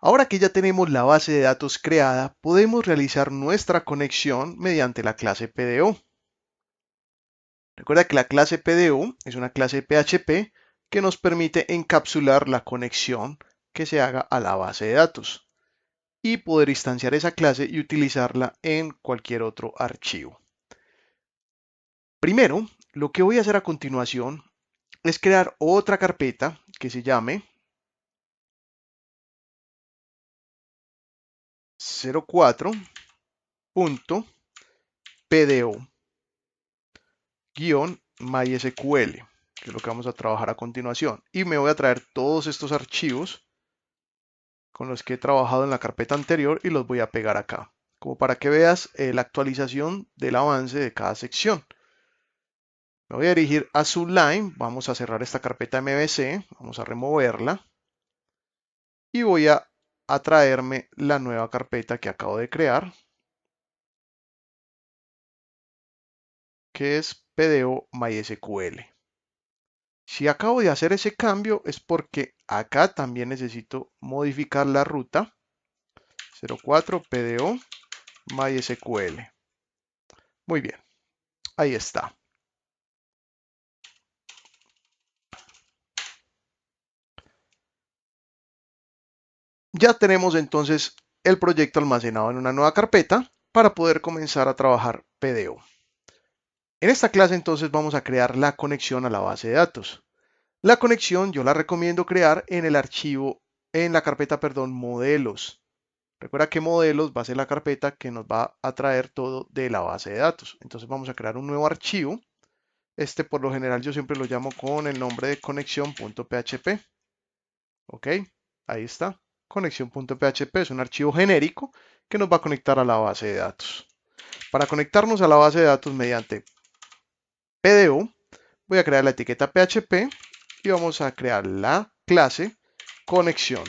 Ahora que ya tenemos la base de datos creada, podemos realizar nuestra conexión mediante la clase PDO. Recuerda que la clase PDO es una clase PHP que nos permite encapsular la conexión que se haga a la base de datos y poder instanciar esa clase y utilizarla en cualquier otro archivo. Primero, lo que voy a hacer a continuación es crear otra carpeta que se llame 04.pdo-mysql, que es lo que vamos a trabajar a continuación. Y me voy a traer todos estos archivos con los que he trabajado en la carpeta anterior y los voy a pegar acá, como para que veas la actualización del avance de cada sección. Me voy a dirigir a Sublime, vamos a cerrar esta carpeta MVC, vamos a removerla y voy a traerme la nueva carpeta que acabo de crear, que es PDO MySQL. Si acabo de hacer ese cambio es porque acá también necesito modificar la ruta 04 PDO MySQL. Muy bien, ahí está. Ya tenemos entonces el proyecto almacenado en una nueva carpeta para poder comenzar a trabajar PDO. En esta clase entonces vamos a crear la conexión a la base de datos. La conexión yo la recomiendo crear en el archivo, en la carpeta, perdón, modelos. Recuerda que modelos va a ser la carpeta que nos va a traer todo de la base de datos. Entonces vamos a crear un nuevo archivo. Este por lo general yo siempre lo llamo con el nombre de conexión.php. Ok, ahí está. Conexión.php es un archivo genérico que nos va a conectar a la base de datos. Para conectarnos a la base de datos mediante PDO, voy a crear la etiqueta PHP y vamos a crear la clase conexión.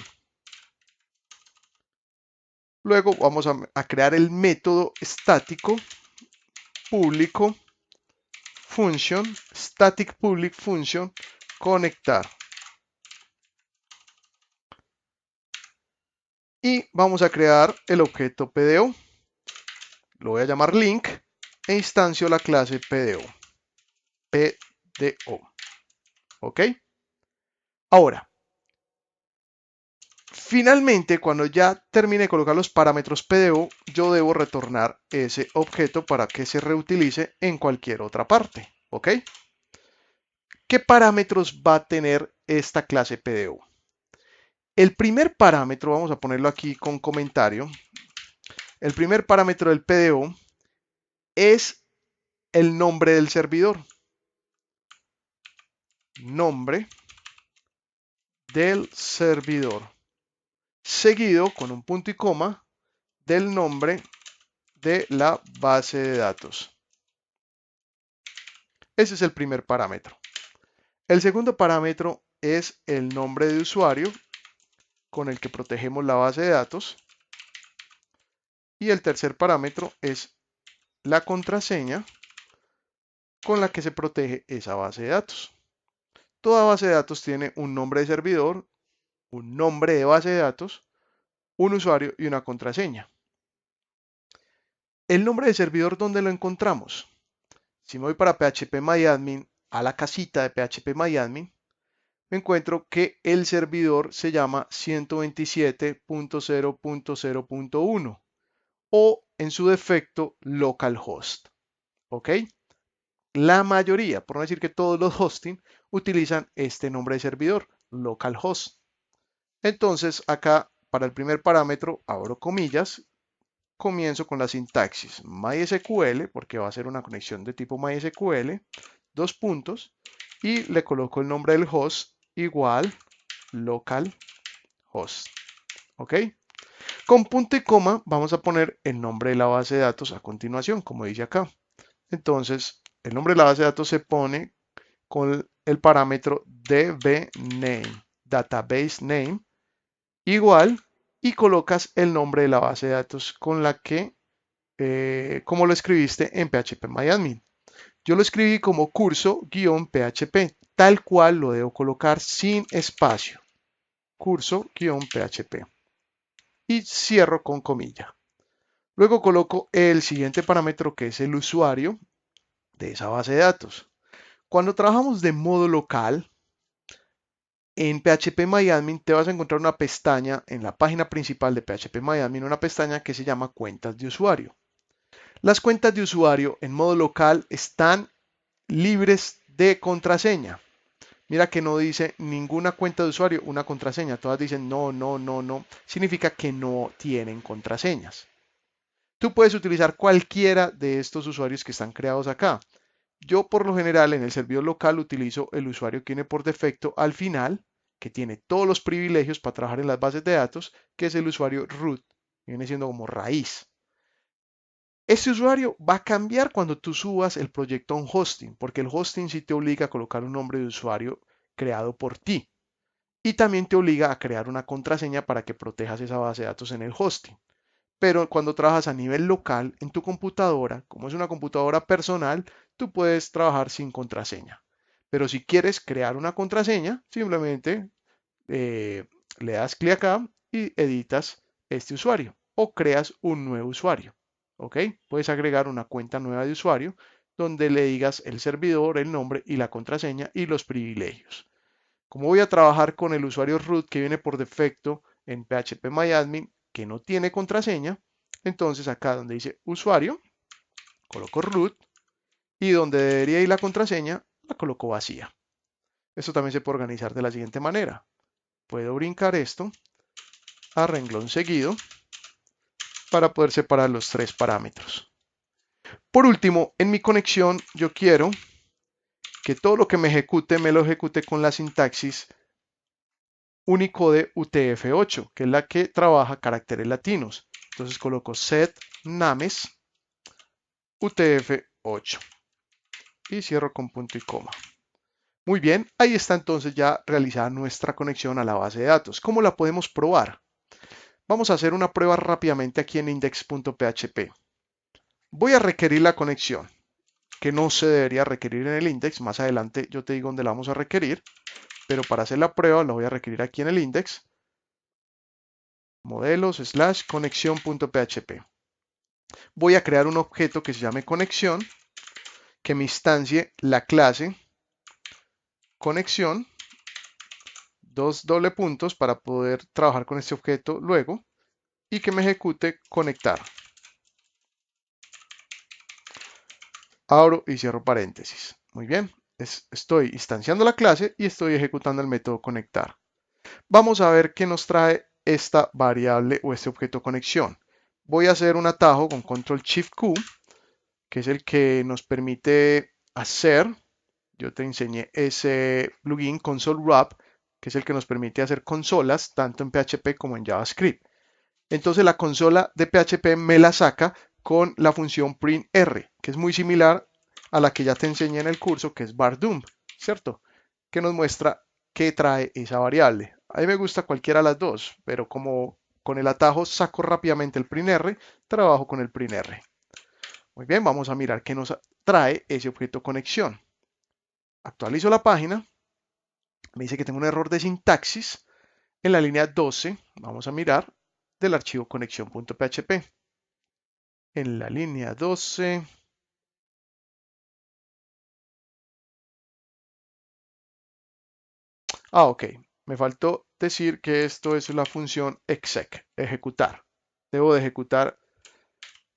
Luego vamos a crear el método estático público function, static public function, conectar. Y vamos a crear el objeto PDO. Lo voy a llamar link e instancio la clase PDO. PDO. ¿Ok? Ahora, finalmente, cuando ya termine de colocar los parámetros PDO, yo debo retornar ese objeto para que se reutilice en cualquier otra parte. ¿Ok? ¿Qué parámetros va a tener esta clase PDO? El primer parámetro, vamos a ponerlo aquí con comentario. El primer parámetro del PDO es el nombre del servidor. Nombre del servidor. Seguido con un punto y coma del nombre de la base de datos. Ese es el primer parámetro. El segundo parámetro es el nombre de usuario con el que protegemos la base de datos. Y el tercer parámetro es la contraseña con la que se protege esa base de datos. Toda base de datos tiene un nombre de servidor, un nombre de base de datos, un usuario y una contraseña. El nombre de servidor, ¿dónde lo encontramos? Si me voy para phpMyAdmin, a la casita de phpMyAdmin, me encuentro que el servidor se llama 127.0.0.1 o en su defecto localhost. ¿Ok? La mayoría, por no decir que todos los hosting, utilizan este nombre de servidor, localhost. Entonces acá para el primer parámetro abro comillas, comienzo con la sintaxis MySQL porque va a ser una conexión de tipo MySQL, dos puntos y le coloco el nombre del host igual localhost. ¿Ok? Con punto y coma vamos a poner el nombre de la base de datos a continuación, como dice acá. Entonces, el nombre de la base de datos se pone con el parámetro dbName, database name, igual, y colocas el nombre de la base de datos con la que, como lo escribiste en phpMyAdmin. Yo lo escribí como curso-php, tal cual lo debo colocar sin espacio. Curso-php. y cierro con comilla. Luego coloco el siguiente parámetro que es el usuario de esa base de datos. Cuando trabajamos de modo local, en PHP te vas a encontrar una pestaña en la página principal de PHP una pestaña que se llama cuentas de usuario. Las cuentas de usuario en modo local están libres de contraseña. Mira que no dice ninguna cuenta de usuario, una contraseña. Todas dicen no, no, no, no. Significa que no tienen contraseñas. Tú puedes utilizar cualquiera de estos usuarios que están creados acá. Yo por lo general en el servidor local utilizo el usuario que viene por defecto al final, que tiene todos los privilegios para trabajar en las bases de datos, que es el usuario root, que viene siendo como raíz. Este usuario va a cambiar cuando tú subas el proyecto a un hosting, porque el hosting sí te obliga a colocar un nombre de usuario creado por ti. Y también te obliga a crear una contraseña para que protejas esa base de datos en el hosting. Pero cuando trabajas a nivel local en tu computadora, como es una computadora personal, tú puedes trabajar sin contraseña. Pero si quieres crear una contraseña, simplemente le das clic acá y editas este usuario o creas un nuevo usuario. ¿Ok? Puedes agregar una cuenta nueva de usuario donde le digas el servidor, el nombre y la contraseña y los privilegios. Como voy a trabajar con el usuario root que viene por defecto en PHPMyAdmin que no tiene contraseña, entonces acá donde dice usuario, coloco root y donde debería ir la contraseña, la coloco vacía. Esto también se puede organizar de la siguiente manera. Puedo brincar esto a renglón seguido para poder separar los tres parámetros. Por último, en mi conexión yo quiero que todo lo que me lo ejecute con la sintaxis Unicode UTF-8, que es la que trabaja caracteres latinos. Entonces coloco set names UTF-8 y cierro con punto y coma. Muy bien, ahí está entonces ya realizada nuestra conexión a la base de datos. ¿Cómo la podemos probar? Vamos a hacer una prueba rápidamente aquí en index.php. Voy a requerir la conexión, que no se debería requerir en el index. Más adelante yo te digo dónde la vamos a requerir, pero para hacer la prueba la voy a requerir aquí en el index. Modelos / conexión.php. Voy a crear un objeto que se llame conexión, que me instancie la clase conexión, dos doble puntos para poder trabajar con este objeto luego, y que me ejecute conectar. Abro y cierro paréntesis. Muy bien, estoy instanciando la clase y estoy ejecutando el método conectar. Vamos a ver qué nos trae esta variable o este objeto conexión. Voy a hacer un atajo con control shift Q, que es el que nos permite hacer, yo te enseñé ese plugin console wrap, que es el que nos permite hacer consolas tanto en PHP como en JavaScript. Entonces la consola de PHP me la saca con la función printr, que es muy similar a la que ya te enseñé en el curso, que es var_dump, ¿cierto? Que nos muestra qué trae esa variable. A mí me gusta cualquiera de las dos, pero como con el atajo saco rápidamente el printr, trabajo con el printr. Muy bien, vamos a mirar qué nos trae ese objeto conexión. Actualizo la página, me dice que tengo un error de sintaxis en la línea 12, vamos a mirar, del archivo conexión.php. En la línea 12, ok, me faltó decir que esto es la función exec, ejecutar. Debo de ejecutar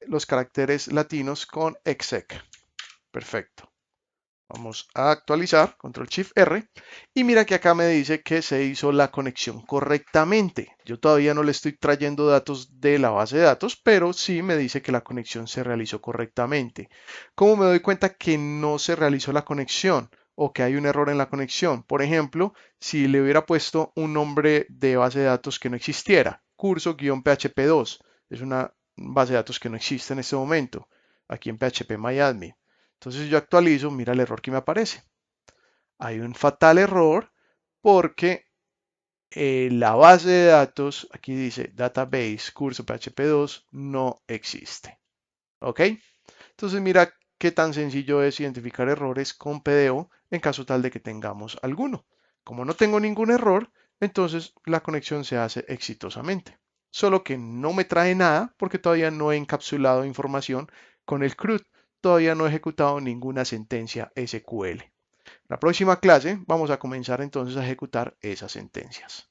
los caracteres latinos con exec. Perfecto. Vamos a actualizar, control shift R, y mira que acá me dice que se hizo la conexión correctamente. Yo todavía no le estoy trayendo datos de la base de datos, pero sí me dice que la conexión se realizó correctamente. ¿Cómo me doy cuenta que no se realizó la conexión o que hay un error en la conexión? Por ejemplo, si le hubiera puesto un nombre de base de datos que no existiera, curso-php2, es una base de datos que no existe en este momento, aquí en PHPMyAdmin. Entonces yo actualizo, mira el error que me aparece. Hay un fatal error porque la base de datos, aquí dice database curso PHP2, no existe. ¿Ok? Entonces mira qué tan sencillo es identificar errores con PDO en caso tal de que tengamos alguno. Como no tengo ningún error, entonces la conexión se hace exitosamente. solo que no me trae nada porque todavía no he encapsulado información con el CRUD, todavía no he ejecutado ninguna sentencia SQL. La próxima clase vamos a comenzar entonces a ejecutar esas sentencias.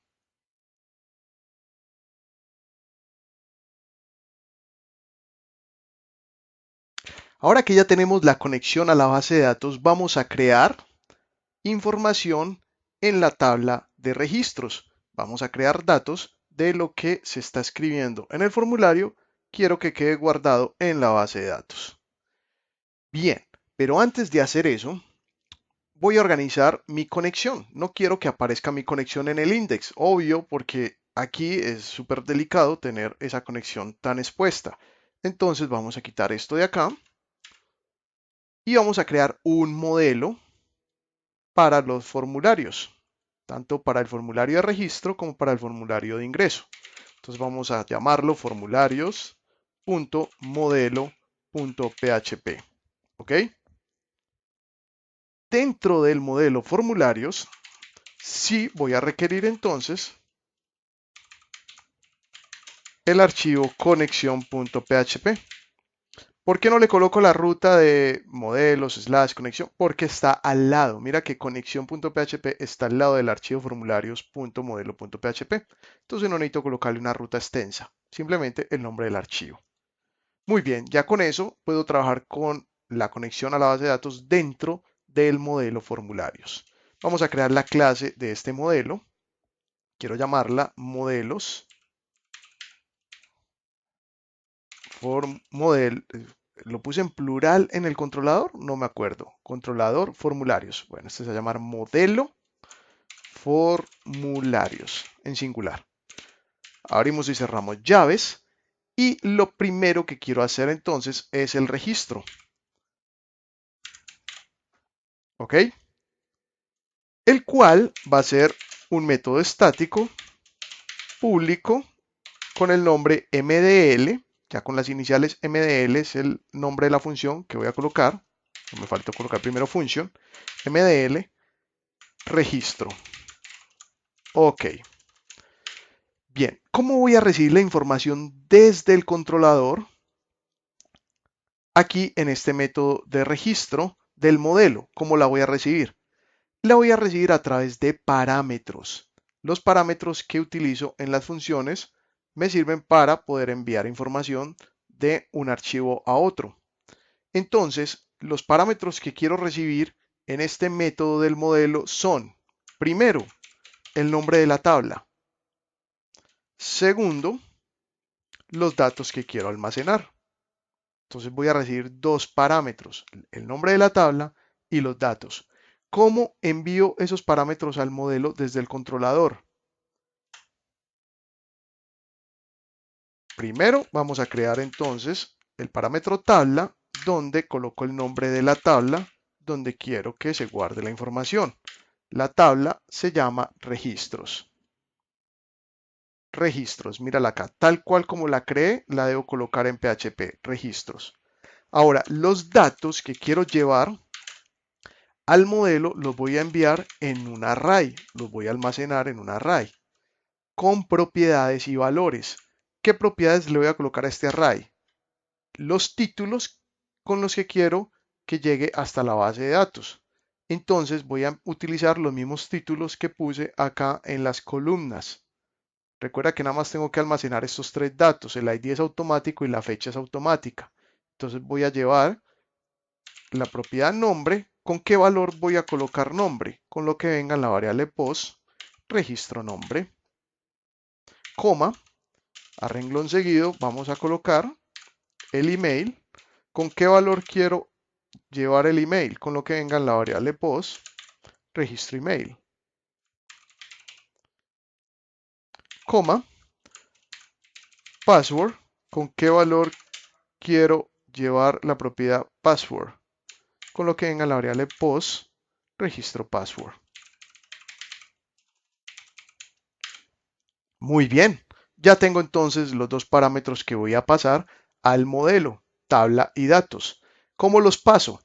Ahora que ya tenemos la conexión a la base de datos, vamos a crear información en la tabla de registros. Vamos a crear datos de lo que se está escribiendo en el formulario. Quiero que quede guardado en la base de datos. Bien, pero antes de hacer eso, voy a organizar mi conexión. No quiero que aparezca mi conexión en el index, obvio, porque aquí es súper delicado tener esa conexión tan expuesta. Entonces vamos a quitar esto de acá y vamos a crear un modelo para los formularios, tanto para el formulario de registro como para el formulario de ingreso. Entonces vamos a llamarlo formularios.modelo.php. ¿Ok? Dentro del modelo formularios, sí voy a requerir entonces el archivo conexión.php. ¿Por qué no le coloco la ruta de modelos, slash, conexión? Porque está al lado. Mira que conexión.php está al lado del archivo formularios.modelo.php. Entonces no necesito colocarle una ruta extensa, simplemente el nombre del archivo. Muy bien, ya con eso puedo trabajar con la conexión a la base de datos dentro del modelo formularios. Vamos a crear la clase de este modelo. Quiero llamarla modelos lo puse en plural en el controlador, no me acuerdo. Controlador formularios. Bueno, este se va a llamar modelo formularios en singular. Abrimos y cerramos llaves y lo primero que quiero hacer entonces es el registro. ¿Ok? El cual va a ser un método estático público con el nombre MDL. Ya con las iniciales MDL es el nombre de la función que voy a colocar. Me falta colocar primero function. MDL registro. Ok. Bien, ¿cómo voy a recibir la información desde el controlador? Aquí en este método de registro del modelo, ¿cómo la voy a recibir? La voy a recibir a través de parámetros. Los parámetros que utilizo en las funciones me sirven para poder enviar información de un archivo a otro. Entonces, los parámetros que quiero recibir en este método del modelo son, primero, el nombre de la tabla. Segundo, los datos que quiero almacenar. Entonces voy a recibir dos parámetros, el nombre de la tabla y los datos. ¿Cómo envío esos parámetros al modelo desde el controlador? Primero vamos a crear entonces el parámetro tabla donde coloco el nombre de la tabla donde quiero que se guarde la información. La tabla se llama registros. Registros, mírala acá, tal cual como la creé, la debo colocar en PHP, registros. Ahora, los datos que quiero llevar al modelo los voy a enviar en un array, los voy a almacenar en un array con propiedades y valores. ¿Qué propiedades le voy a colocar a este array? Los títulos con los que quiero que llegue hasta la base de datos. Entonces voy a utilizar los mismos títulos que puse acá en las columnas. Recuerda que nada más tengo que almacenar estos tres datos, el ID es automático y la fecha es automática. Entonces voy a llevar la propiedad nombre. ¿Con qué valor voy a colocar nombre? Con lo que venga en la variable post, registro nombre, coma, a renglón seguido vamos a colocar el email. ¿Con qué valor quiero llevar el email? Con lo que venga en la variable post, registro email, coma, password. ¿Con qué valor quiero llevar la propiedad password? Con lo que venga en la variable post, registro password. Muy bien, ya tengo entonces los dos parámetros que voy a pasar al modelo, tabla y datos. ¿Cómo los paso?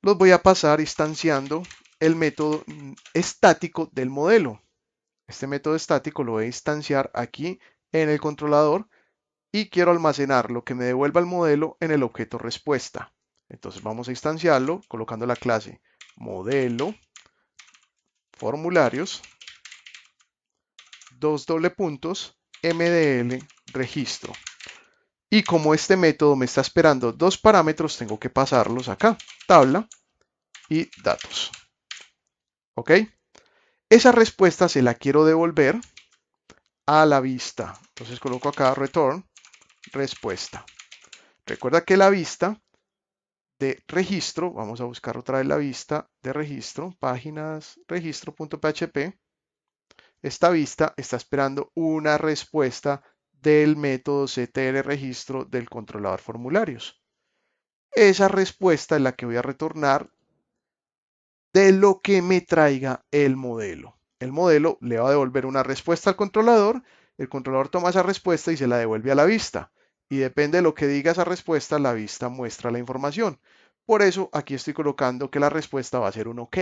Los voy a pasar instanciando el método estático del modelo. Este método estático lo voy a instanciar aquí en el controlador y quiero almacenar lo que me devuelva el modelo en el objeto respuesta. Entonces vamos a instanciarlo colocando la clase modelo formularios, dos doble puntos, mdl registro. Y como este método me está esperando dos parámetros, tengo que pasarlos acá, tabla y datos. ¿Ok? Esa respuesta se la quiero devolver a la vista. Entonces coloco acá return respuesta. Recuerda que la vista de registro, vamos a buscar otra vez la vista de registro, páginas registro.php. Esta vista está esperando una respuesta del método ctl registro del controlador formularios. Esa respuesta es la que voy a retornar de lo que me traiga el modelo. El modelo le va a devolver una respuesta al controlador, el controlador toma esa respuesta y se la devuelve a la vista. Y depende de lo que diga esa respuesta, la vista muestra la información. Por eso aquí estoy colocando que la respuesta va a ser un OK.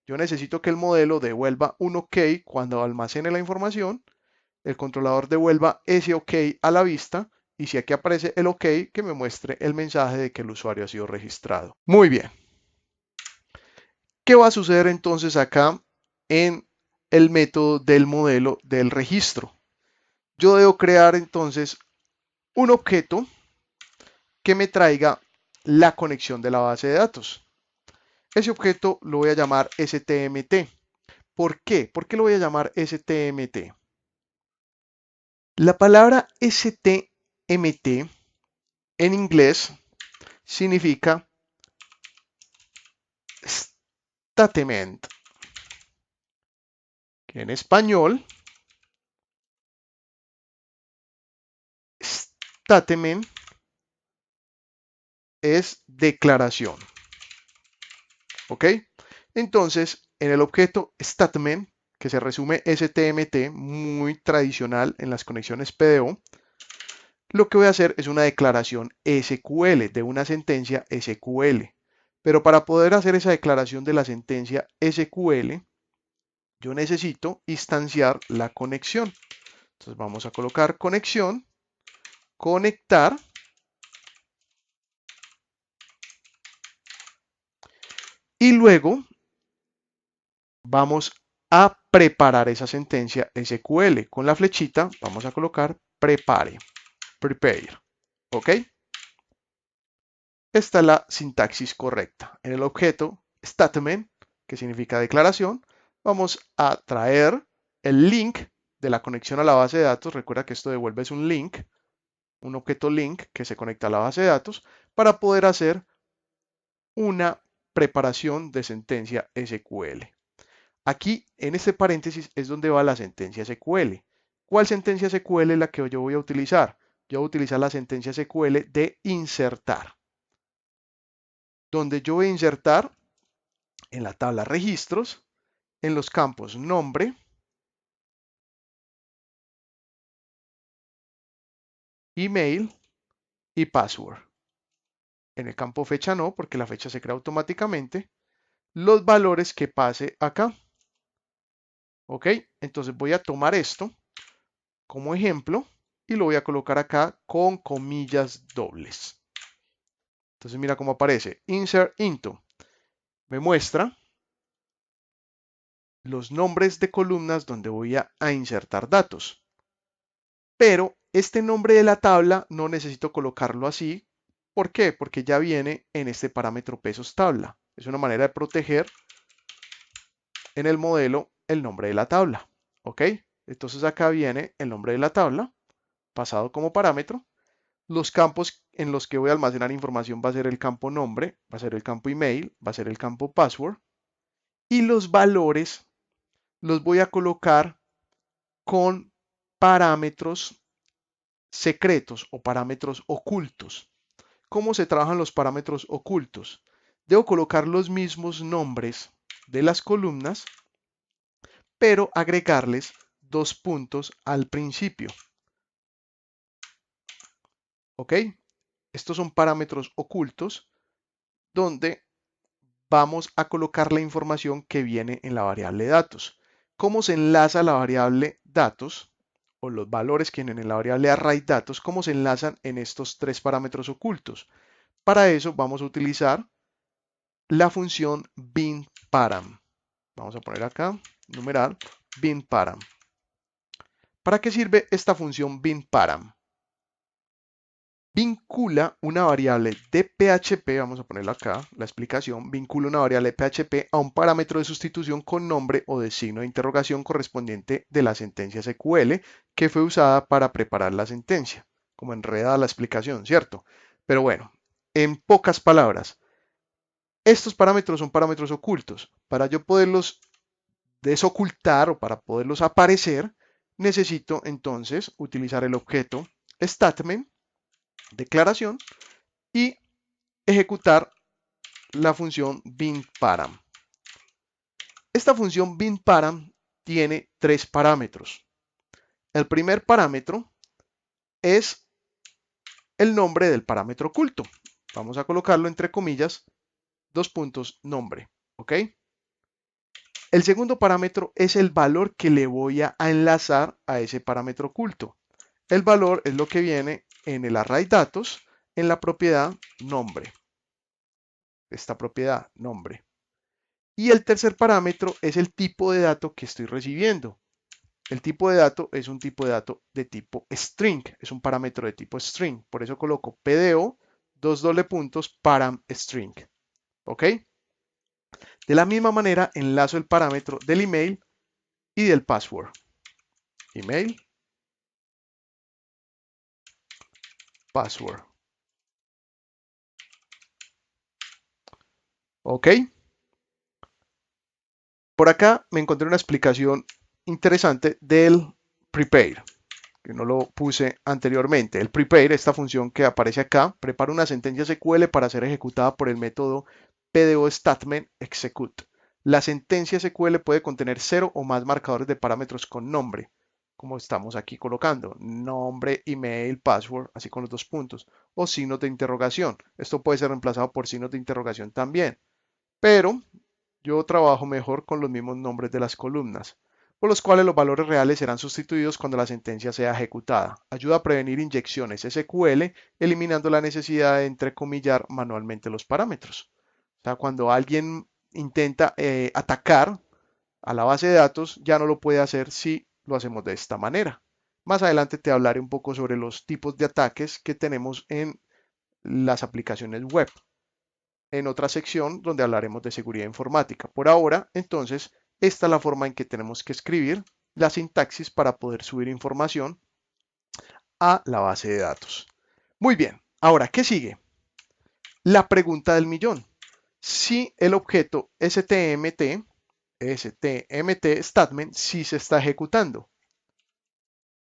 Yo necesito que el modelo devuelva un OK cuando almacene la información, el controlador devuelva ese OK a la vista y si aquí aparece el OK, que me muestre el mensaje de que el usuario ha sido registrado. Muy bien. ¿Qué va a suceder entonces acá en el método del modelo del registro? Yo debo crear entonces un objeto que me traiga la conexión de la base de datos. Ese objeto lo voy a llamar STMT. ¿Por qué? ¿Por qué lo voy a llamar STMT? La palabra STMT en inglés significa statement, que en español statement es declaración. ¿Ok? Entonces, en el objeto statement, que se resume STMT, muy tradicional en las conexiones PDO, lo que voy a hacer es una declaración SQL, de una sentencia SQL. Pero para poder hacer esa declaración de la sentencia SQL, yo necesito instanciar la conexión. Entonces vamos a colocar conexión, conectar, y luego vamos a preparar esa sentencia SQL. Con la flechita vamos a colocar prepare. ¿Ok? Esta es la sintaxis correcta. En el objeto statement, que significa declaración, vamos a traer el link de la conexión a la base de datos. Recuerda que esto devuelve es un link, un objeto link que se conecta a la base de datos para poder hacer una preparación de sentencia SQL. Aquí, en este paréntesis, es donde va la sentencia SQL. ¿Cuál sentencia SQL es la que yo voy a utilizar? Yo voy a utilizar la sentencia SQL de insertar, donde yo voy a insertar en la tabla registros, en los campos nombre, email y password. En el campo fecha no, porque la fecha se crea automáticamente. Los valores que pase acá. ¿Ok? Entonces voy a tomar esto como ejemplo y lo voy a colocar acá con comillas dobles. Entonces mira cómo aparece. Insert into. Me muestra los nombres de columnas donde voy a insertar datos. Pero este nombre de la tabla no necesito colocarlo así. ¿Por qué? Porque ya viene en este parámetro pesos tabla. Es una manera de proteger en el modelo el nombre de la tabla. ¿Ok? Entonces acá viene el nombre de la tabla pasado como parámetro. Los campos en los que voy a almacenar información va a ser el campo nombre, va a ser el campo email, va a ser el campo password. Y los valores los voy a colocar con parámetros secretos o parámetros ocultos. ¿Cómo se trabajan los parámetros ocultos? Debo colocar los mismos nombres de las columnas, pero agregarles dos puntos al principio. ¿Ok? Estos son parámetros ocultos donde vamos a colocar la información que viene en la variable datos. ¿Cómo se enlaza la variable datos o los valores que vienen en la variable arrayDatos, cómo se enlazan en estos tres parámetros ocultos. Para eso vamos a utilizar la función binParam. Vamos a poner acá, numeral, binParam. ¿Para qué sirve esta función binParam? Vincula una variable de PHP, vamos a ponerla acá, la explicación, vincula una variable de PHP a un parámetro de sustitución con nombre o de signo de interrogación correspondiente de la sentencia SQL que fue usada para preparar la sentencia. Como enredada la explicación, ¿cierto? Pero bueno, en pocas palabras, estos parámetros son parámetros ocultos. Para yo poderlos desocultar o para poderlos aparecer, necesito entonces utilizar el objeto statement, declaración, y ejecutar la función binParam. Esta función binParam tiene tres parámetros. El primer parámetro es el nombre del parámetro oculto. Vamos a colocarlo entre comillas, dos puntos, nombre. ¿Ok? El segundo parámetro es el valor que le voy a enlazar a ese parámetro oculto. El valor es lo que viene en el array datos en la propiedad nombre. Esta propiedad nombre. Y el tercer parámetro es el tipo de dato que estoy recibiendo. El tipo de dato es un tipo de dato de tipo string, es un parámetro de tipo string. Por eso coloco PDO, param string. ¿Ok? De la misma manera, enlazo el parámetro del email y del password. Email, password. ¿Ok? Por acá me encontré una explicación interesante del prepare, que no lo puse anteriormente. El prepare, esta función que aparece acá, prepara una sentencia SQL para ser ejecutada por el método PDO statement execute. La sentencia SQL puede contener 0 o más marcadores de parámetros con nombre, como estamos aquí colocando, nombre, email, password, así con los dos puntos, o signos de interrogación. Esto puede ser reemplazado por signos de interrogación también, pero yo trabajo mejor con los mismos nombres de las columnas, por los cuales los valores reales serán sustituidos cuando la sentencia sea ejecutada. Ayuda a prevenir inyecciones SQL, eliminando la necesidad de entrecomillar manualmente los parámetros. O sea, cuando alguien intenta atacar a la base de datos, ya no lo puede hacer si lo hacemos de esta manera. Más adelante te hablaré un poco sobre los tipos de ataques que tenemos en las aplicaciones web, en otra sección donde hablaremos de seguridad informática. Por ahora, entonces, esta es la forma en que tenemos que escribir la sintaxis para poder subir información a la base de datos. Muy bien, ahora, ¿qué sigue? La pregunta del millón. Si el objeto STMT statement si se está ejecutando.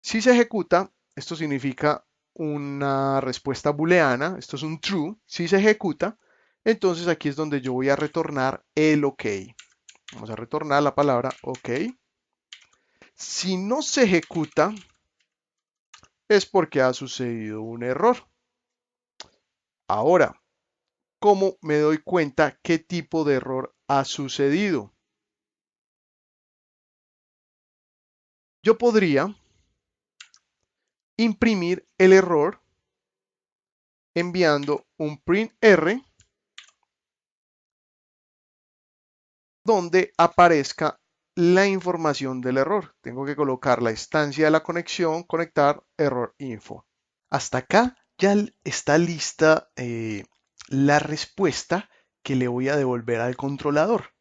Si se ejecuta, esto significa una respuesta booleana, esto es un true. Si se ejecuta, entonces aquí es donde yo voy a retornar el OK. Vamos a retornar la palabra OK. Si no se ejecuta, es porque ha sucedido un error. Ahora, ¿cómo me doy cuenta qué tipo de error ha sucedido? Yo podría imprimir el error enviando un print R donde aparezca la información del error. Tengo que colocar la instancia de la conexión, conectar error info. Hasta acá ya está lista la respuesta que le voy a devolver al controlador,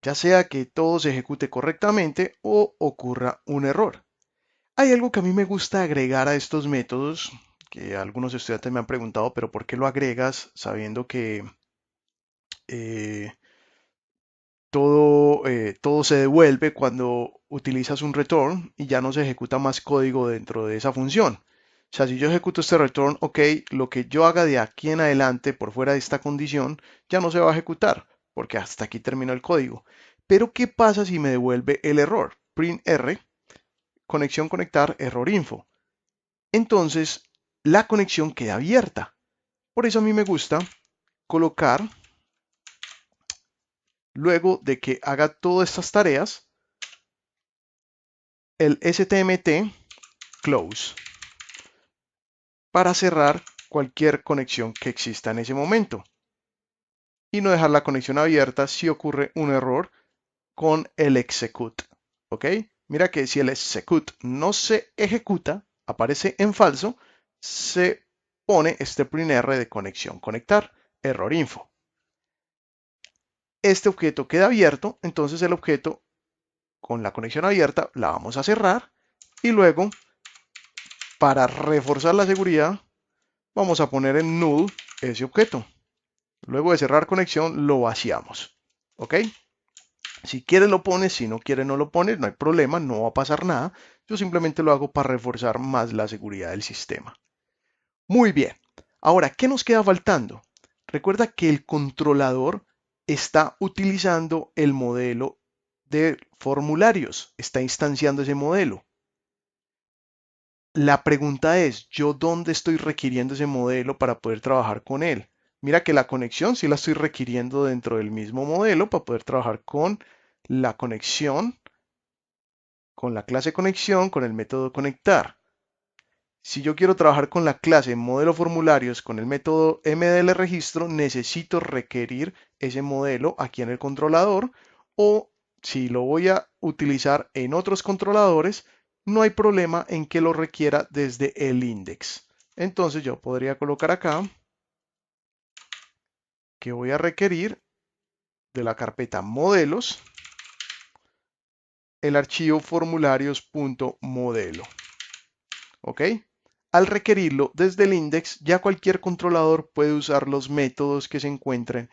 ya sea que todo se ejecute correctamente o ocurra un error. Hay algo que a mí me gusta agregar a estos métodos, que algunos estudiantes me han preguntado, pero ¿por qué lo agregas sabiendo que eh, todo se devuelve cuando utilizas un return y ya no se ejecuta más código dentro de esa función? O sea, si yo ejecuto este return, ok, lo que yo haga de aquí en adelante por fuera de esta condición ya no se va a ejecutar, porque hasta aquí terminó el código. Pero ¿qué pasa si me devuelve el error? Print R, conexión conectar, error info. Entonces, la conexión queda abierta. Por eso a mí me gusta colocar, luego de que haga todas estas tareas, el STMT close, para cerrar cualquier conexión que exista en ese momento y no dejar la conexión abierta si ocurre un error con el execute. ¿Ok? Mira que si el execute no se ejecuta, aparece en falso, se pone este print R de conexión conectar, error info. Este objeto queda abierto, entonces el objeto con la conexión abierta la vamos a cerrar y luego, para reforzar la seguridad, vamos a poner en null ese objeto. Luego de cerrar conexión, lo vaciamos. ¿Ok? Si quieres lo pones, si no quieres no lo pones, no hay problema, no va a pasar nada. Yo simplemente lo hago para reforzar más la seguridad del sistema. Muy bien. Ahora, ¿qué nos queda faltando? Recuerda que el controlador está utilizando el modelo de formularios, está instanciando ese modelo. La pregunta es, ¿yo dónde estoy requiriendo ese modelo para poder trabajar con él? Mira que la conexión sí la estoy requiriendo dentro del mismo modelo para poder trabajar con la conexión, con la clase conexión, con el método conectar. Si yo quiero trabajar con la clase modelo formularios con el método MDL registro, necesito requerir ese modelo aquí en el controlador, o si lo voy a utilizar en otros controladores, no hay problema en que lo requiera desde el index. Entonces yo podría colocar acá que voy a requerir de la carpeta modelos el archivo formularios.modelo. ¿Ok? Al requerirlo desde el index, ya cualquier controlador puede usar los métodos que se encuentren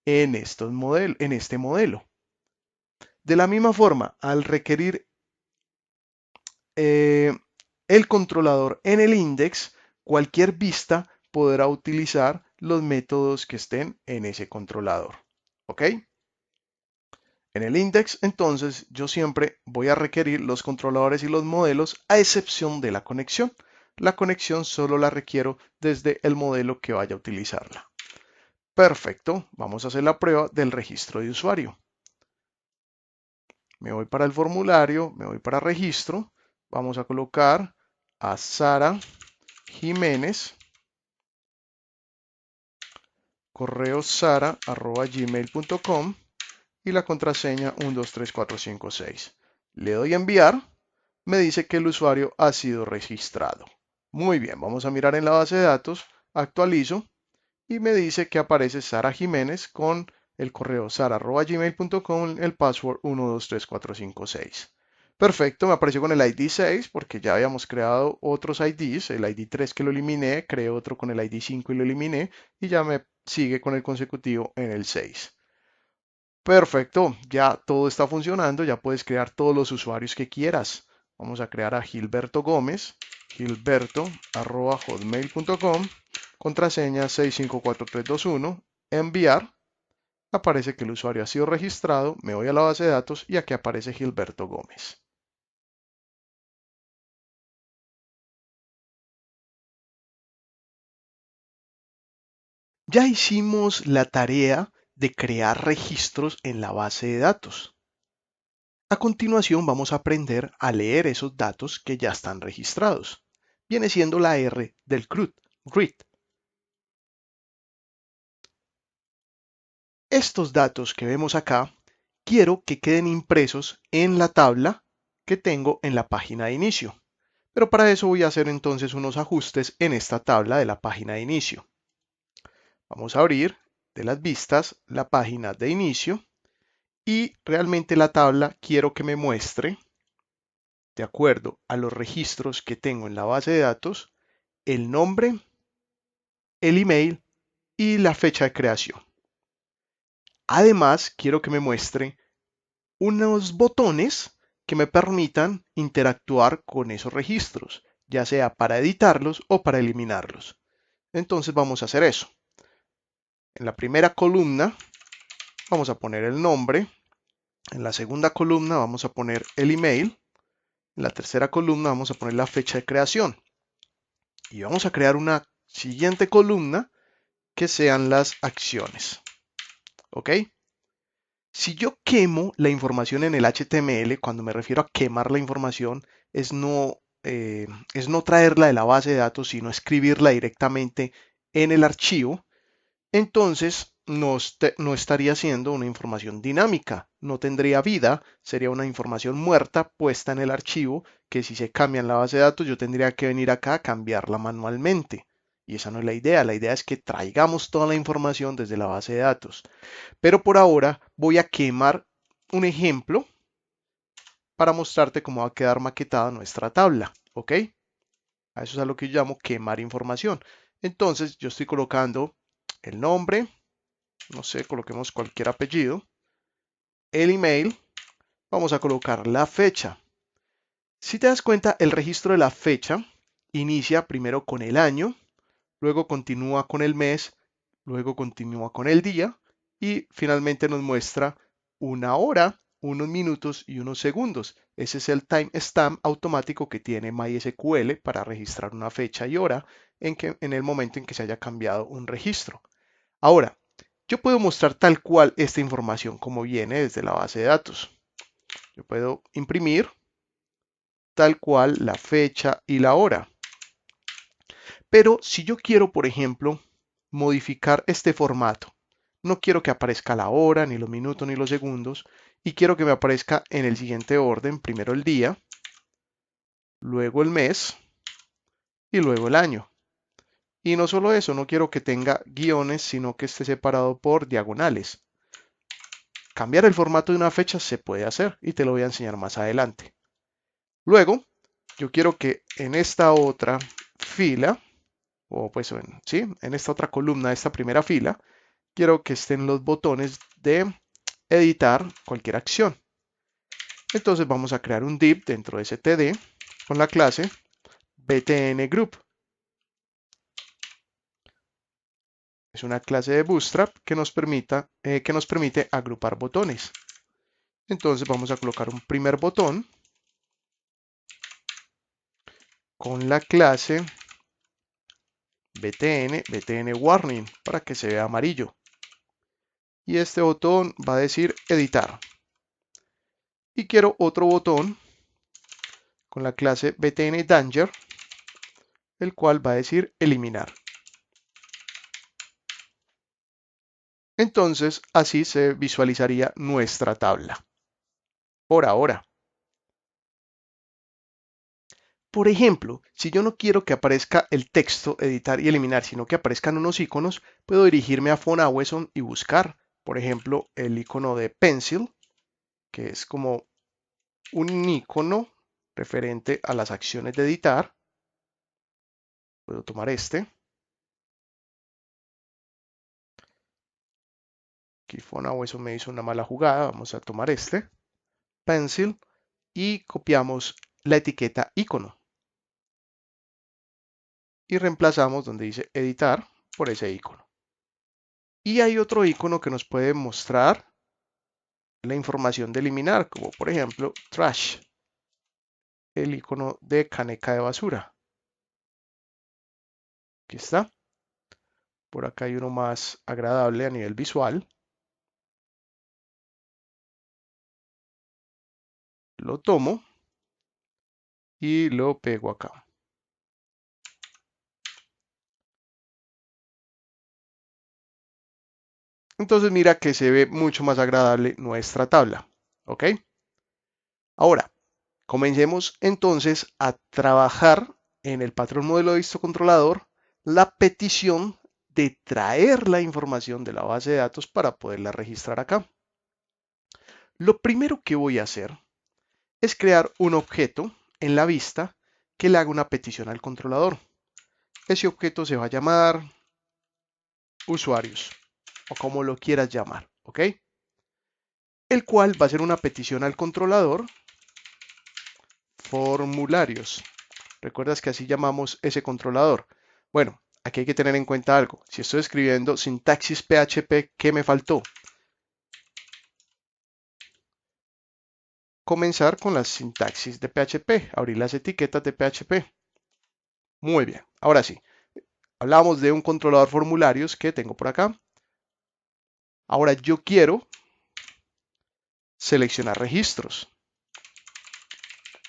en este modelo. De la misma forma, al requerir el controlador en el index, cualquier vista podrá utilizar los métodos que estén en ese controlador. ¿Ok? En el index, entonces, yo siempre voy a requerir los controladores y los modelos a excepción de la conexión. La conexión solo la requiero desde el modelo que vaya a utilizarla. Perfecto, vamos a hacer la prueba del registro de usuario. Me voy para el formulario, me voy para registro, vamos a colocar a Sara Jiménez, correo sara@gmail.com y la contraseña 123456. Le doy a enviar, me dice que el usuario ha sido registrado. Muy bien, vamos a mirar en la base de datos, actualizo y me dice que aparece Sara Jiménez con el correo sara@gmail.com, el password 123456. Perfecto, me apareció con el ID 6 porque ya habíamos creado otros IDs, el ID 3 que lo eliminé, creé otro con el ID 5 y lo eliminé y ya me sigue con el consecutivo en el 6. Perfecto, ya todo está funcionando, ya puedes crear todos los usuarios que quieras. Vamos a crear a Gilberto Gómez, gilberto@hotmail.com, contraseña 654321, enviar. Aparece que el usuario ha sido registrado, me voy a la base de datos y aquí aparece Gilberto Gómez. Ya hicimos la tarea de crear registros en la base de datos. A continuación vamos a aprender a leer esos datos que ya están registrados. Viene siendo la R del CRUD, read. Estos datos que vemos acá, quiero que queden impresos en la tabla que tengo en la página de inicio. Pero para eso voy a hacer entonces unos ajustes en esta tabla de la página de inicio. Vamos a abrir de las vistas la página de inicio y realmente la tabla quiero que me muestre, de acuerdo a los registros que tengo en la base de datos, el nombre, el email y la fecha de creación. Además, quiero que me muestre unos botones que me permitan interactuar con esos registros, ya sea para editarlos o para eliminarlos. Entonces vamos a hacer eso. En la primera columna vamos a poner el nombre, en la segunda columna vamos a poner el email, en la tercera columna vamos a poner la fecha de creación y vamos a crear una siguiente columna que sean las acciones. ¿Ok? Si yo quemo la información en el HTML, cuando me refiero a quemar la información, es no es no traerla de la base de datos, sino escribirla directamente en el archivo, entonces no estaría siendo una información dinámica, no tendría vida, sería una información muerta puesta en el archivo que si se cambia en la base de datos yo tendría que venir acá a cambiarla manualmente. Y esa no es la idea es que traigamos toda la información desde la base de datos. Pero por ahora voy a quemar un ejemplo para mostrarte cómo va a quedar maquetada nuestra tabla, ¿ok? A eso es a lo que yo llamo quemar información. Entonces yo estoy colocando el nombre, no sé, coloquemos cualquier apellido, el email, vamos a colocar la fecha. Si te das cuenta, el registro de la fecha inicia primero con el año, luego continúa con el mes, luego continúa con el día y finalmente nos muestra una hora, unos minutos y unos segundos. Ese es el timestamp automático que tiene MySQL para registrar una fecha y hora en el momento en que se haya cambiado un registro. Ahora, yo puedo mostrar tal cual esta información como viene desde la base de datos. Yo puedo imprimir tal cual la fecha y la hora. Pero si yo quiero, por ejemplo, modificar este formato, no quiero que aparezca la hora, ni los minutos, ni los segundos, y quiero que me aparezca en el siguiente orden, primero el día, luego el mes y luego el año. Y no solo eso, no quiero que tenga guiones, sino que esté separado por diagonales. Cambiar el formato de una fecha se puede hacer y te lo voy a enseñar más adelante. Luego, yo quiero que en esta otra fila, o pues en esta otra columna de esta primera fila, quiero que estén los botones de editar cualquier acción. Entonces vamos a crear un div dentro de ese TD con la clase btn group. Es una clase de Bootstrap que nos permite agrupar botones. Entonces vamos a colocar un primer botón con la clase btn warning para que se vea amarillo. Y este botón va a decir editar. Y quiero otro botón con la clase btn danger, el cual va a decir eliminar. Entonces así se visualizaría nuestra tabla. Por ahora. Por ejemplo, si yo no quiero que aparezca el texto editar y eliminar, sino que aparezcan unos iconos, puedo dirigirme a Phonawesson y buscar, por ejemplo, el icono de pencil, que es como un icono referente a las acciones de editar. Puedo tomar este. Aquí Phonawesson me hizo una mala jugada. Vamos a tomar este, pencil, y copiamos la etiqueta icono. Y reemplazamos donde dice editar por ese icono. Y hay otro icono que nos puede mostrar la información de eliminar, como por ejemplo trash, el icono de caneca de basura. Aquí está. Por acá hay uno más agradable a nivel visual. Lo tomo y lo pego acá. Entonces mira que se ve mucho más agradable nuestra tabla. ¿Ok? Ahora, comencemos entonces a trabajar en el patrón modelo de histocontrolador la petición de traer la información de la base de datos para poderla registrar acá. Lo primero que voy a hacer es crear un objeto en la vista que le haga una petición al controlador. Ese objeto se va a llamar usuarios o como lo quieras llamar, ¿ok? El cual va a ser una petición al controlador formularios. ¿Recuerdas que así llamamos ese controlador? Bueno, aquí hay que tener en cuenta algo. Si estoy escribiendo sintaxis PHP, ¿qué me faltó? Comenzar con las sintaxis de PHP, abrir las etiquetas de PHP. Muy bien, ahora sí. Hablamos de un controlador formularios que tengo por acá. Ahora yo quiero seleccionar registros.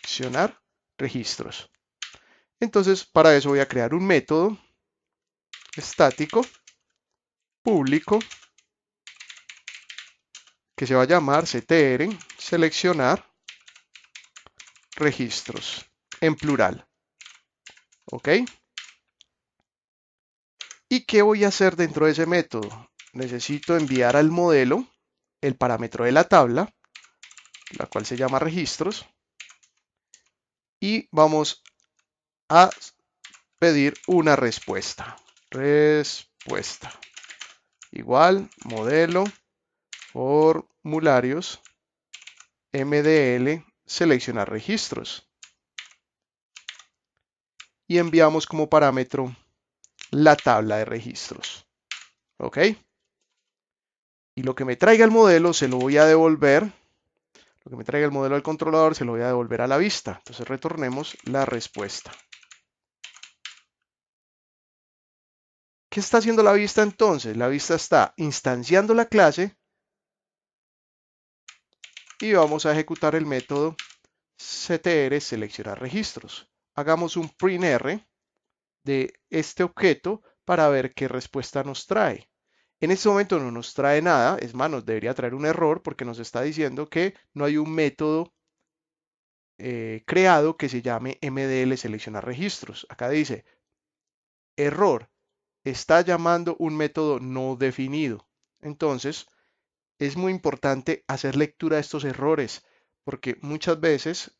Seleccionar registros. Entonces, para eso voy a crear un método estático público que se va a llamar ctr seleccionar registros en plural. ¿Ok? ¿Y qué voy a hacer dentro de ese método? Necesito enviar al modelo el parámetro de la tabla, la cual se llama registros, y vamos a pedir una respuesta. Respuesta igual modelo formularios MDL seleccionar registros. Y enviamos como parámetro la tabla de registros. ¿Ok? Y lo que me traiga el modelo se lo voy a devolver. Lo que me traiga el modelo al controlador se lo voy a devolver a la vista. Entonces retornemos la respuesta. ¿Qué está haciendo la vista entonces? La vista está instanciando la clase y vamos a ejecutar el método ctr seleccionar registros. Hagamos un printr de este objeto para ver qué respuesta nos trae. En este momento no nos trae nada, es más, nos debería traer un error porque nos está diciendo que no hay un método creado que se llame MDL seleccionar registros. Acá dice, error, está llamando un método no definido. Entonces, es muy importante hacer lectura de estos errores porque muchas veces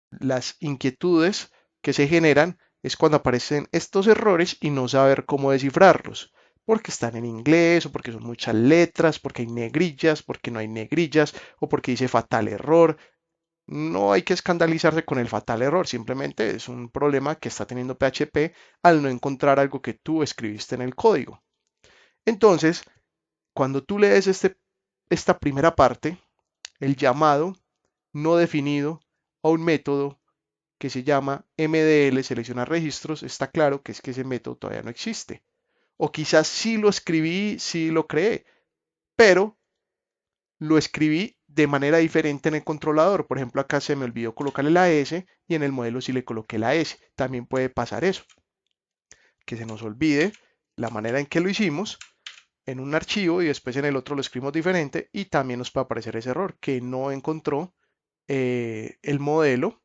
las inquietudes que se generan es cuando aparecen estos errores y no saber cómo descifrarlos, porque están en inglés o porque son muchas letras, porque hay negrillas, porque no hay negrillas o porque dice fatal error. No hay que escandalizarse con el fatal error, simplemente es un problema que está teniendo PHP al no encontrar algo que tú escribiste en el código. Entonces, cuando tú lees esta primera parte, el llamado no definido a un método que se llama MDL seleccionar registros, está claro que es que ese método todavía no existe. O quizás sí lo escribí, sí lo creé, pero lo escribí de manera diferente en el controlador. Por ejemplo, acá se me olvidó colocarle la S y en el modelo sí le coloqué la S. También puede pasar eso, que se nos olvide la manera en que lo hicimos en un archivo y después en el otro lo escribimos diferente y también nos puede aparecer ese error, que no encontró el modelo,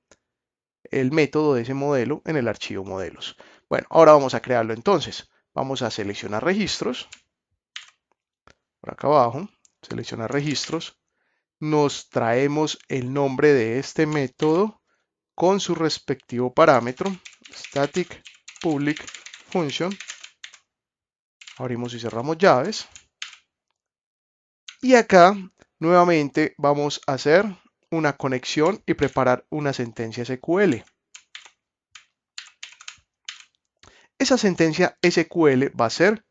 el método de ese modelo en el archivo modelos. Bueno, ahora vamos a crearlo entonces. Vamos a seleccionar registros, por acá abajo, seleccionar registros. Nos traemos el nombre de este método con su respectivo parámetro, static public function. Abrimos y cerramos llaves. Y acá nuevamente vamos a hacer una conexión y preparar una sentencia SQL. Esa sentencia SQL va a ser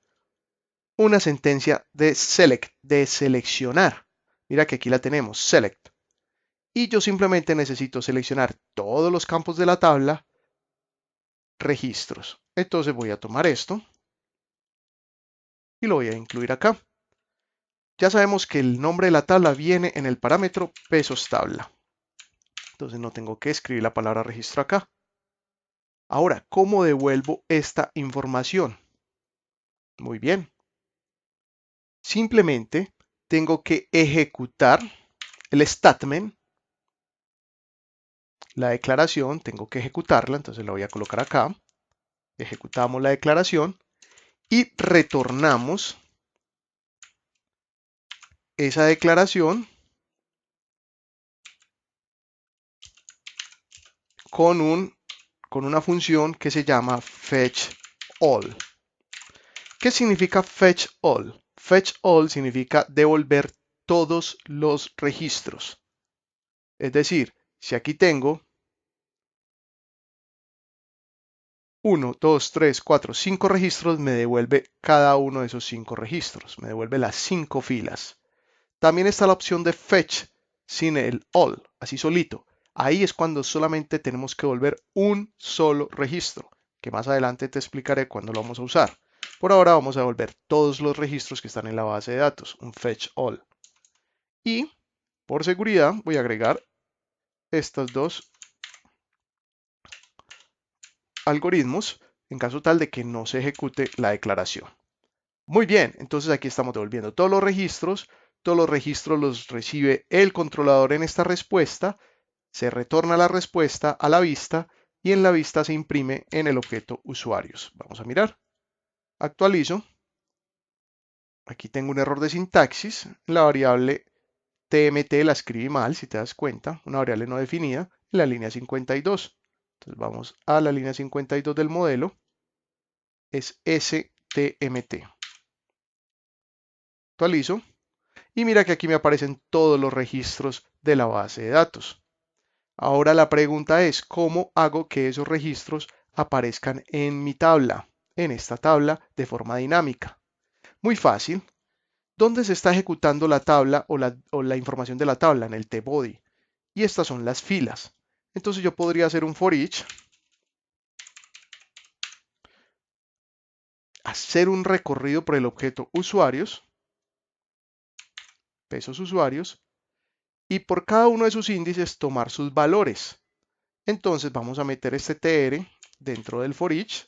una sentencia de select, de seleccionar. Mira que aquí la tenemos, select. Y yo simplemente necesito seleccionar todos los campos de la tabla, registros. Entonces voy a tomar esto y lo voy a incluir acá. Ya sabemos que el nombre de la tabla viene en el parámetro pesos tabla. Entonces no tengo que escribir la palabra registro acá. Ahora, ¿cómo devuelvo esta información? Muy bien. Simplemente tengo que ejecutar el statement, la declaración, tengo que ejecutarla, entonces la voy a colocar acá. Ejecutamos la declaración y retornamos esa declaración con una función que se llama fetchAll. ¿Qué significa fetchAll? FetchAll significa devolver todos los registros. Es decir, si aquí tengo 1, 2, 3, 4, 5 registros, me devuelve cada uno de esos 5 registros. Me devuelve las 5 filas. También está la opción de fetch sin el all, así solito. Ahí es cuando solamente tenemos que devolver un solo registro, que más adelante te explicaré cuándo lo vamos a usar. Por ahora vamos a devolver todos los registros que están en la base de datos, un fetch all. Y por seguridad voy a agregar estas dos algoritmos en caso tal de que no se ejecute la declaración. Muy bien, entonces aquí estamos devolviendo todos los registros los recibe el controlador en esta respuesta, se retorna la respuesta a la vista y en la vista se imprime en el objeto usuarios. Vamos a mirar, actualizo, aquí tengo un error de sintaxis, la variable tmt la escribí mal, si te das cuenta, una variable no definida, en la línea 52. Entonces vamos a la línea 52 del modelo, es stmt. Actualizo y mira que aquí me aparecen todos los registros de la base de datos. Ahora la pregunta es, ¿cómo hago que esos registros aparezcan en mi tabla, en esta tabla de forma dinámica? Muy fácil. ¿Dónde se está ejecutando la tabla o la información de la tabla? En el tbody. Y estas son las filas. Entonces yo podría hacer un for each, hacer un recorrido por el objeto usuarios, pesos usuarios, y por cada uno de sus índices tomar sus valores. Entonces vamos a meter este tr dentro del for each,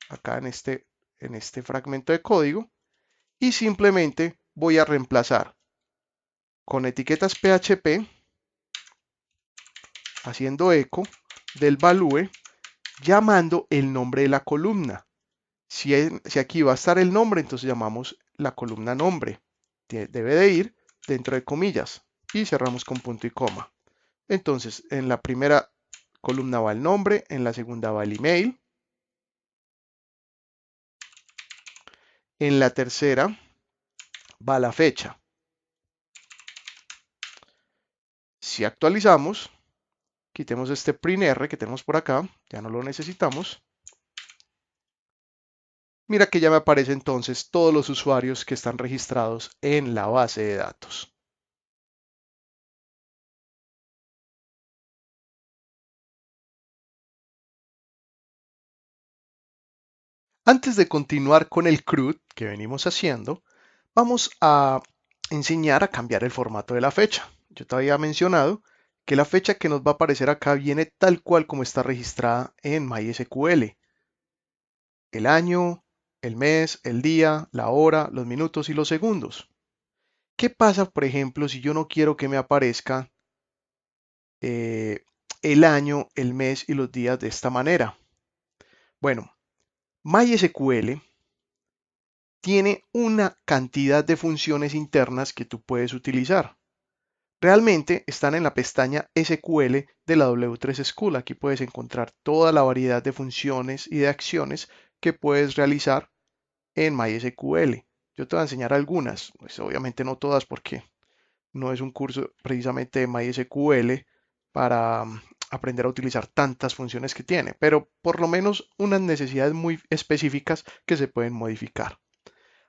acá en este fragmento de código, y simplemente voy a reemplazar con etiquetas PHP, haciendo eco del value, llamando el nombre de la columna. Si aquí va a estar el nombre, entonces llamamos la columna nombre. Debe de ir dentro de comillas y cerramos con punto y coma. Entonces, en la primera columna va el nombre, en la segunda va el email, en la tercera va la fecha. Si actualizamos, quitemos este printr que tenemos por acá, ya no lo necesitamos. Mira que ya me aparecen entonces todos los usuarios que están registrados en la base de datos. Antes de continuar con el CRUD que venimos haciendo, vamos a enseñar a cambiar el formato de la fecha. Yo te había mencionado que la fecha que nos va a aparecer acá viene tal cual como está registrada en MySQL. El año, el mes, el día, la hora, los minutos y los segundos. ¿Qué pasa, por ejemplo, si yo no quiero que me aparezca eh, el año, el mes y los días de esta manera? Bueno, MySQL tiene una cantidad de funciones internas que tú puedes utilizar. Realmente están en la pestaña SQL de la W3 School. Aquí puedes encontrar toda la variedad de funciones y de acciones que puedes realizar en MySQL. Yo te voy a enseñar algunas, pues obviamente no todas porque no es un curso precisamente de MySQL para aprender a utilizar tantas funciones que tiene, pero por lo menos unas necesidades muy específicas que se pueden modificar.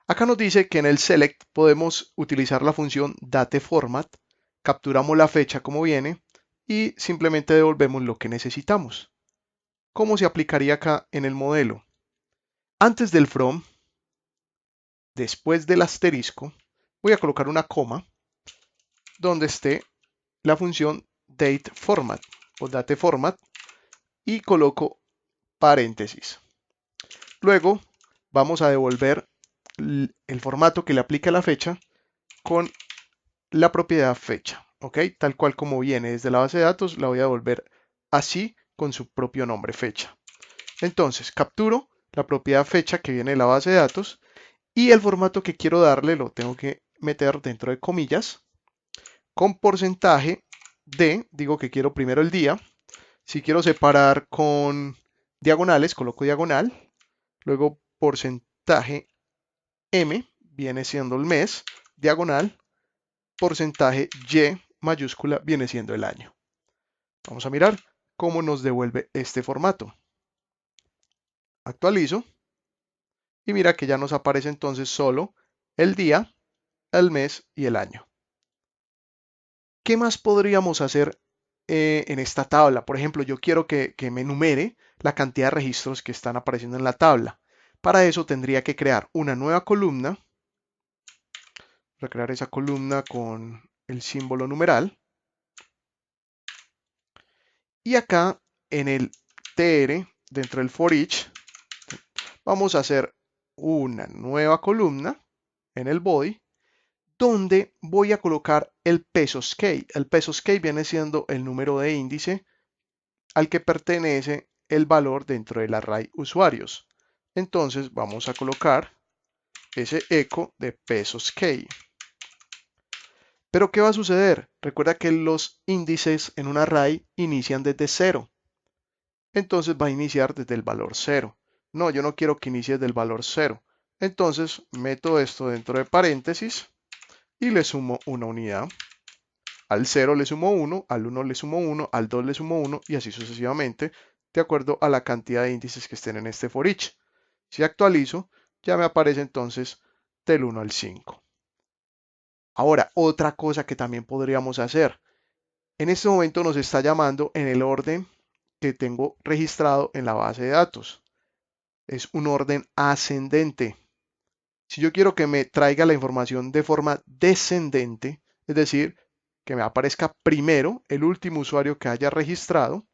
Acá nos dice que en el select podemos utilizar la función dateFormat, capturamos la fecha como viene y simplemente devolvemos lo que necesitamos. ¿Cómo se aplicaría acá en el modelo? Antes del from, después del asterisco, voy a colocar una coma donde esté la función dateFormat o dateFormat y coloco paréntesis. Luego vamos a devolver el formato que le aplica a la fecha con la propiedad fecha, ¿ok? Tal cual como viene desde la base de datos, la voy a devolver así con su propio nombre, fecha. Entonces, capturo la propiedad fecha que viene de la base de datos y el formato que quiero darle lo tengo que meter dentro de comillas con porcentaje de, digo que quiero primero el día. Si quiero separar con diagonales, coloco diagonal, luego porcentaje M, viene siendo el mes, diagonal, porcentaje Y mayúscula viene siendo el año. Vamos a mirar cómo nos devuelve este formato. Actualizo y mira que ya nos aparece entonces solo el día, el mes y el año. ¿Qué más podríamos hacer en esta tabla? Por ejemplo, yo quiero que me enumere la cantidad de registros que están apareciendo en la tabla. Para eso tendría que crear una nueva columna. Voy a crear esa columna con el símbolo numeral. Y acá en el tr dentro del for each, vamos a hacer una nueva columna en el body donde voy a colocar el pesos key. El pesos key viene siendo el número de índice al que pertenece el valor dentro del array usuarios. Entonces vamos a colocar ese eco de pesos key. Pero ¿qué va a suceder? Recuerda que los índices en un array inician desde 0. Entonces va a iniciar desde el valor 0. No, yo no quiero que inicie desde el valor 0. Entonces meto esto dentro de paréntesis y le sumo una unidad. Al 0 le sumo 1, al 1 le sumo 1, al 2 le sumo 1 y así sucesivamente, de acuerdo a la cantidad de índices que estén en este for each. Si actualizo, ya me aparece entonces del 1 al 5. Ahora, otra cosa que también podríamos hacer. En este momento nos está llamando en el orden que tengo registrado en la base de datos. Es un orden ascendente. Si yo quiero que me traiga la información de forma descendente, es decir, que me aparezca primero el último usuario que haya registrado,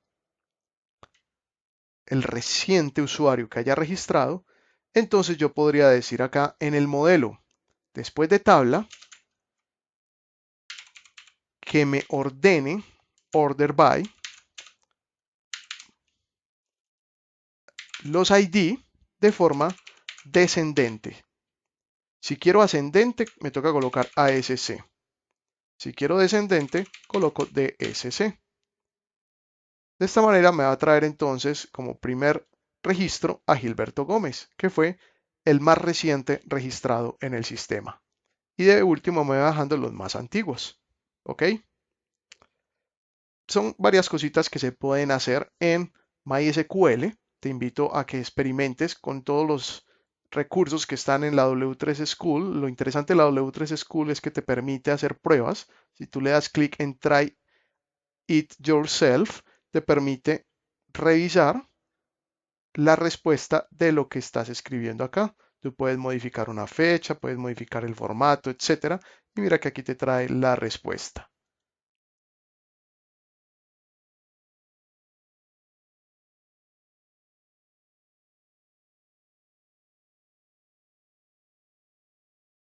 el reciente usuario que haya registrado, entonces yo podría decir acá en el modelo, después de tabla, que me ordene order by los ID de forma descendente. Si quiero ascendente, me toca colocar ASC. Si quiero descendente, coloco DSC. De esta manera me va a traer entonces como primer registro a Gilberto Gómez, que fue el más reciente registrado en el sistema. Y de último me va bajando los más antiguos. ¿Ok? Son varias cositas que se pueden hacer en MySQL. Te invito a que experimentes con todos los recursos que están en la W3 School. Lo interesante de la W3 School es que te permite hacer pruebas. Si tú le das clic en Try It Yourself, te permite revisar la respuesta de lo que estás escribiendo acá. Tú puedes modificar una fecha, puedes modificar el formato, etcétera. Y mira que aquí te trae la respuesta.